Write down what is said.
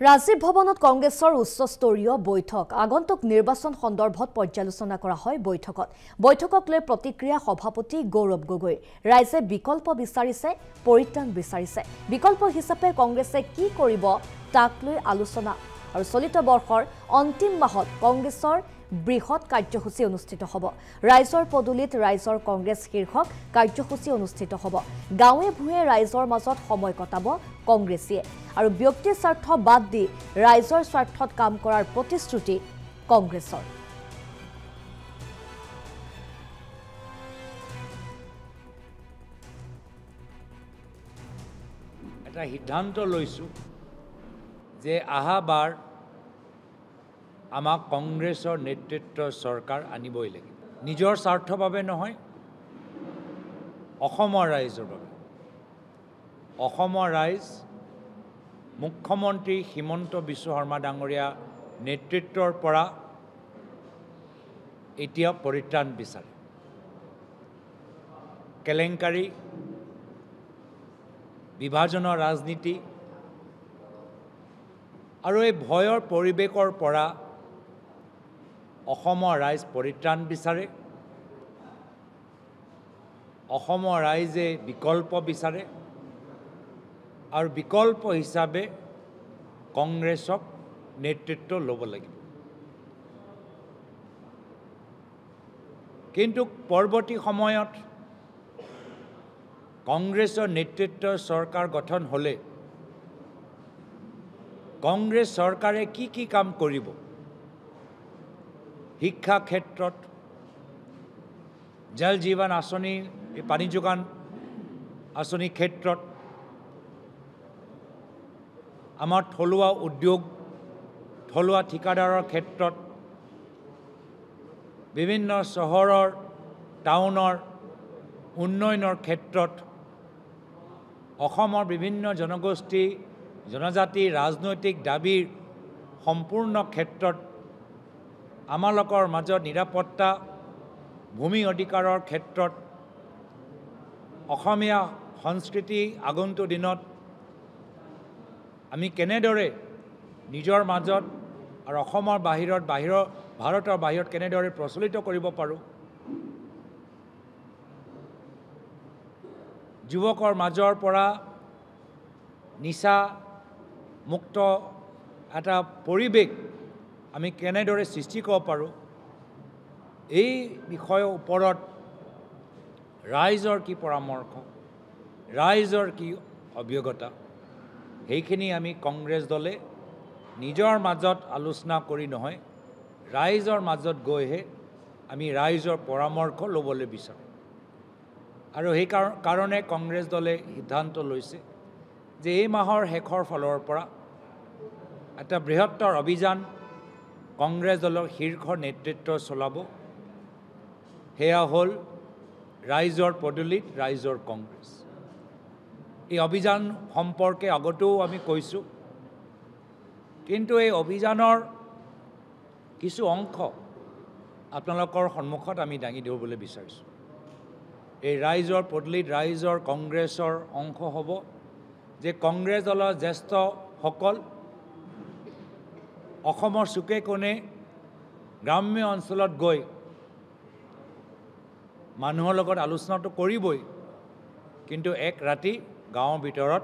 ৰাজীৱ ভৱনত কংগ্ৰেছৰ উচ্চস্তৰীয় বৈঠক আগন্তুক নিৰ্বাচন সন্দৰ্ভত পৰ্যালোচনা কৰা হয় বৈঠকক লৈ প্ৰতিক্ৰিয়া সভাপতি গৌৰৱ গগৈ ৰাইজে বিকল্প বিচাৰিছে পৰিত্ৰাণ বিচাৰিছে বিকল্প হিচাপে কংগ্ৰেছে কি কৰিব তাক লৈ আলোচনা আৰু চলিত বৰ্ষৰ অন্তিম মাহত কংগ্ৰেছৰ বৃহৎ কাৰ্যসূচী অনুষ্ঠিত হ'ব ৰাইজৰ পদুলিত ৰাইজৰ কংগ্ৰেছ শীৰ্ষক কাৰ্যসূচী অনুষ্ঠিত হ'ব গাঁৱে ভূঞে ৰাইজৰ মাজত সময় কটাব কংগ্ৰেছীয়ে আৰু ব্যক্তিৰ স্বাৰ্থ বাদ দি ৰাইজৰ স্বাৰ্থত কাম কৰাৰ প্ৰতিশ্ৰুতি কংগ্ৰেছৰ এটা সিদ্ধান্ত লৈছো যে আহাবাৰ আমাক কংগ্ৰেছৰ নেতৃত্বৰ চৰকাৰ আনিবই লাগিব নিজৰ স্বাৰ্থৰ বাবে নহয় অসমৰ ৰাইজৰ বাবে অসমৰ ৰাইজ মুখ্যমন্ত্ৰী হিমন্ত বিশ্ব শৰ্মা ডাঙৰীয়া নেতৃত্বৰ পৰা এতিয়া পৰিত্ৰাণ বিচাৰে কেলেংকাৰী বিভাজনৰ ৰাজনীতি আৰু এই ভয়ৰ পৰিৱেশৰ পৰা অসমৰ ৰাইজ পৰিত্ৰাণ বিচাৰে অসমৰ ৰাইজে বিকল্প বিচাৰে আৰু বিকল্প হিচাপে কংগ্ৰেছক নেতৃত্ব ল'ব লাগিব কিন্তু পৰৱৰ্তী সময়ত কংগ্ৰেছৰ নেতৃত্বৰ চৰকাৰ গঠন হ'লে কংগ্ৰেছ চৰকাৰে কি কাম কৰিব শিক্ষা ক্ষেত্ৰত জল জীৱন আঁচনি পানী যোগান আঁচনি ক্ষেত্ৰত আমাৰ থলুৱা উদ্যোগ থলুৱা ঠিকাদাৰৰ ক্ষেত্ৰত বিভিন্ন চহৰৰ টাউনৰ উন্নয়নৰ ক্ষেত্ৰত অসমৰ বিভিন্ন জনগোষ্ঠী জনজাতি ৰাজনৈতিক দাবীৰ সম্পূৰ্ণ ক্ষেত্ৰত আমালোকৰ মাজত নিৰাপত্তা ভূমি অধিকাৰৰ ক্ষেত্ৰত অসমীয়া সংস্কৃতি আগন্তুক দিনত আমি কেনেদৰে নিজৰ মাজত আৰু অসমৰ ভাৰতৰ বাহিৰত কেনেদৰে প্ৰচলিত কৰিব পাৰোঁ যুৱকৰ মাজৰ পৰা নিচা মুক্ত এটা পৰিৱেশ আমি কেনেদৰে সৃষ্টি কৰিব পাৰোঁ এই বিষয়ৰ ওপৰত ৰাইজৰ কি পৰামৰ্শ ৰাইজৰ কি অভিজ্ঞতা সেইখিনি আমি কংগ্ৰেছ দলে নিজৰ মাজত আলোচনা কৰি নহয় ৰাইজৰ মাজত গৈহে আমি ৰাইজৰ পৰামৰ্শ ল'বলৈ বিচাৰোঁ আৰু সেই কাৰণে কংগ্ৰেছ দলে সিদ্ধান্ত লৈছে যে এই মাহৰ শেষৰ ফালৰ পৰা এটা বৃহত্তৰ অভিযান কংগ্ৰেছ দলৰ শীৰ্ষ নেতৃত্ব চলাব সেয়া হ'ল ৰাইজৰ পদূলিত ৰাইজৰ কংগ্ৰেছ এই অভিযান সম্পৰ্কে আগতেও আমি কৈছোঁ কিন্তু এই অভিযানৰ কিছু অংশ আপোনালোকৰ সন্মুখত আমি দাঙি ধৰিবলৈ বিচাৰিছোঁ এই ৰাইজৰ পদূলিত ৰাইজৰ কংগ্ৰেছৰ অংশ হ'ব যে কংগ্ৰেছ দলৰ জ্যেষ্ঠসকল অসমৰ চুকে কোণে গ্ৰাম্য অঞ্চলত গৈ মানুহৰ লগত আলোচনাটো কৰিবই কিন্তু এক ৰাতি গাঁৱৰ ভিতৰত